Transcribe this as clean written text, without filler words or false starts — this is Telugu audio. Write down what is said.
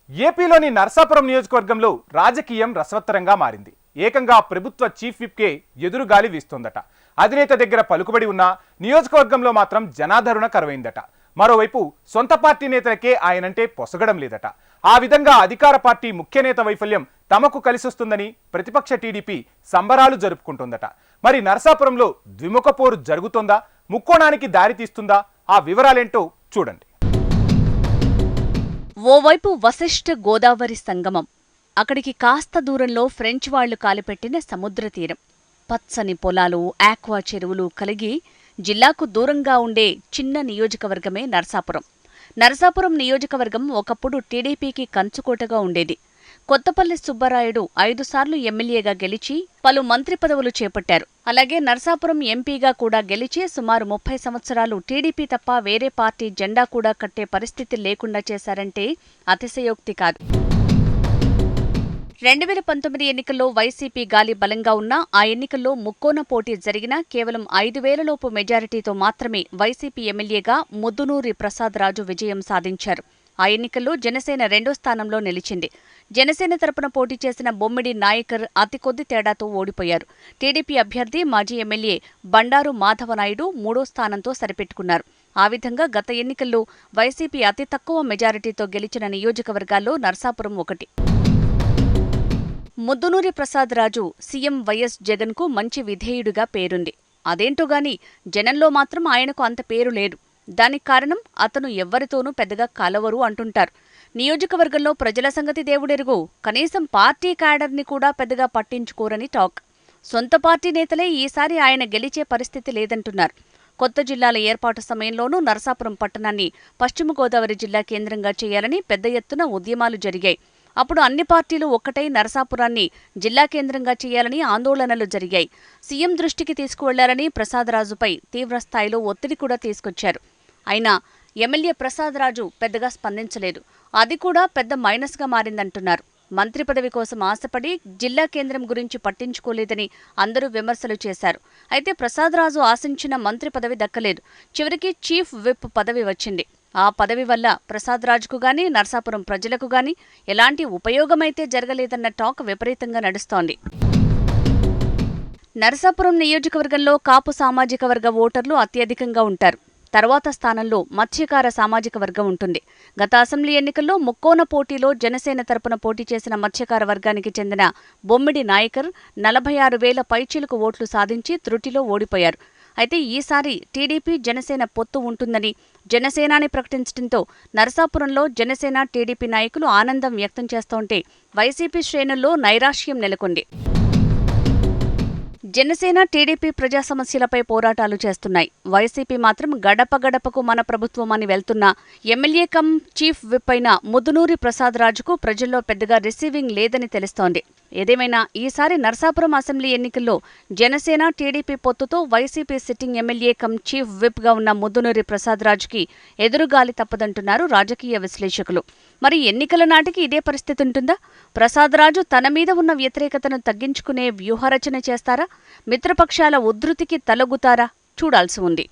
ఏపీలోని నర్సాపురం నియోజకవర్గంలో రాజకీయం రసవత్తరంగా మారింది. ఏకంగా ప్రభుత్వ చీఫ్ విప్కే ఎదురుగాలి వీస్తోందట. అధినేత దగ్గర పలుకుబడి ఉన్న నియోజకవర్గంలో మాత్రం జనాదరణ కరువైందట. మరోవైపు సొంత పార్టీ నేతలకే ఆయనంటే పొసగడం లేదట. ఆ విధంగా అధికార పార్టీ ముఖ్య నేత వైఫల్యం తమకు కలిసొస్తుందని ప్రతిపక్ష టీడీపీ సంబరాలు జరుపుకుంటోందట. మరి నర్సాపురంలో ద్విముఖ పోరు జరుగుతోందా, ముక్కోణానికి దారితీస్తుందా? ఆ వివరాలేంటో చూడండి. ఓవైపు వశిష్ఠ గోదావరి సంగమం, అక్కడికి కాస్త దూరంలో ఫ్రెంచ్ వాళ్లు కాలిపెట్టిన సముద్ర తీరం, పచ్చని పొలాలు, ఆక్వా చెరువులు కలిగి జిల్లాకు దూరంగా ఉండే చిన్న నియోజకవర్గమే నర్సాపురం. నర్సాపురం నియోజకవర్గం ఒకప్పుడు టీడీపీకి కంచుకోటగా ఉండేది. కొత్తపల్లి సుబ్బరాయుడు 5 సార్లు ఎమ్మెల్యేగా గెలిచి పలు మంత్రి పదవులు చేపట్టారు. అలాగే నర్సాపురం ఎంపీగా కూడా గెలిచి సుమారు 30 సంవత్సరాలు టీడీపీ తప్ప వేరే పార్టీ జెండా కూడా కట్టే పరిస్థితి లేకుండా చేశారంటే అతిశయోక్తి కాదు. 2019 ఎన్నికల్లో వైసీపీ గాలి బలంగా ఉన్నా ఆ ఎన్నికల్లో ముక్కోన పోటీ జరిగినా కేవలం 5,000 లోపు మెజారిటీతో మాత్రమే వైసీపీ ఎమ్మెల్యేగా ముద్దునూరి ప్రసాద్ రాజు విజయం సాధించారు. ఆ ఎన్నికల్లో జనసేన 2వ స్థానంలో నిలిచింది. జనసేన తరపున పోటీ చేసిన బొమ్మిడి నాయకర్ అతి కొద్ది తేడాతో ఓడిపోయారు. టీడీపీ అభ్యర్థి మాజీ ఎమ్మెల్యే బండారు మాధవనాయుడు 3వ స్థానంతో సరిపెట్టుకున్నారు. ఆ విధంగా గత ఎన్నికల్లో వైసీపీ అతి తక్కువ మెజారిటీతో గెలిచిన నియోజకవర్గాల్లో నర్సాపురం ఒకటి. ముద్దునూరి ప్రసాద్ రాజు సీఎం వైఎస్ జగన్కు మంచి విధేయుడిగా పేరుంది. అదేంటోగాని జనంలో మాత్రం ఆయనకు అంత పేరు లేదు. దానికి కారణం అతను ఎవ్వరితోనూ పెద్దగా కలవరు అంటుంటారు. నియోజకవర్గంలో ప్రజల సంగతి దేవుడెరుగు, కనీసం పార్టీ క్యాడర్ని కూడా పెద్దగా పట్టించుకోరని టాక్. సొంత పార్టీ నేతలే ఈసారి ఆయన గెలిచే పరిస్థితి లేదంటున్నారు. కొత్త జిల్లాల ఏర్పాటు సమయంలోనూ నరసాపురం పట్టణాన్ని పశ్చిమ గోదావరి జిల్లా కేంద్రంగా చేయాలని పెద్ద ఎత్తున ఉద్యమాలు జరిగాయి. అప్పుడు అన్ని పార్టీలు ఒక్కటై నరసాపురాన్ని జిల్లా కేంద్రంగా చేయాలని ఆందోళనలు జరిగాయి. సీఎం దృష్టికి తీసుకువెళ్లారని ప్రసాదరాజుపై తీవ్రస్థాయిలో ఒత్తిడి కూడా తీసుకొచ్చారు. అయినా ఎమ్మెల్యే ప్రసాదరాజు పెద్దగా స్పందించలేదు. అది కూడా పెద్ద మైనస్గా మారిందంటున్నారు. మంత్రి పదవి కోసం ఆశపడి జిల్లా కేంద్రం గురించి పట్టించుకోలేదని అందరూ విమర్శలు చేశారు. అయితే ప్రసాదరాజు ఆశించిన మంత్రి పదవి దక్కలేదు. చివరికి చీఫ్ విప్ పదవి వచ్చింది. ఆ పదవి వల్ల ప్రసాదరాజుకు గాని నర్సాపురం ప్రజలకు గాని ఎలాంటి ఉపయోగమైతే జరగలేదన్న టాక్ విపరీతంగా నడుస్తోంది. నర్సాపురం నియోజకవర్గంలో కాపు సామాజిక వర్గ ఓటర్లు అత్యధికంగా ఉంటారు. తర్వాత స్థానంలో మత్స్యకార సామాజిక వర్గం ఉంటుంది. గత అసెంబ్లీ ఎన్నికల్లో ముక్కోన పోటీలో జనసేన తరపున పోటీ చేసిన మత్స్యకార వర్గానికి చెందిన బొమ్మిడి నాయకర్ 46,000 పైచిలుకు ఓట్లు సాధించి త్రుటిలో ఓడిపోయారు. అయితే ఈసారి టీడీపీ జనసేన పొత్తు ఉంటుందని జనసేనాని ప్రకటించడంతో నరసాపురంలో జనసేన టీడీపీ నాయకులు ఆనందం వ్యక్తం చేస్తుంటే వైసీపీ శ్రేణుల్లో నైరాశ్యం నెలకొంది. జనసేన టీడీపీ ప్రజా సమస్యలపై పోరాటాలు చేస్తున్నాయి. వైసీపీ మాత్రం గడప గడపకు మన ప్రభుత్వం అని వెళ్తున్న ఎమ్మెల్యే కమ్ చీఫ్ విప్ అయిన ముద్దునూరి ప్రసాద్ రాజుకు ప్రజల్లో పెద్దగా రిసీవింగ్ లేదని తెలుస్తోంది. ఏదేమైనా ఈసారి నర్సాపురం అసెంబ్లీ ఎన్నికల్లో జనసేన టీడీపీ పొత్తుతో YCP sitting MLA cum chief whip గా ఉన్న ముద్దునూరి ప్రసాద్ రాజుకి ఎదురుగాలి తప్పదంటున్నారు రాజకీయ విశ్లేషకులు. మరి ఎన్నికల నాటికి ఇదే పరిస్థితి ఉంటుందా? ప్రసాద్ రాజు తన మీద ఉన్న వ్యతిరేకతను తగ్గించుకునే వ్యూహరచన చేస్తారా? మిత్రపక్షాల ఉధృతికి తలొగ్గుతారా? చూడాల్సి ఉంది.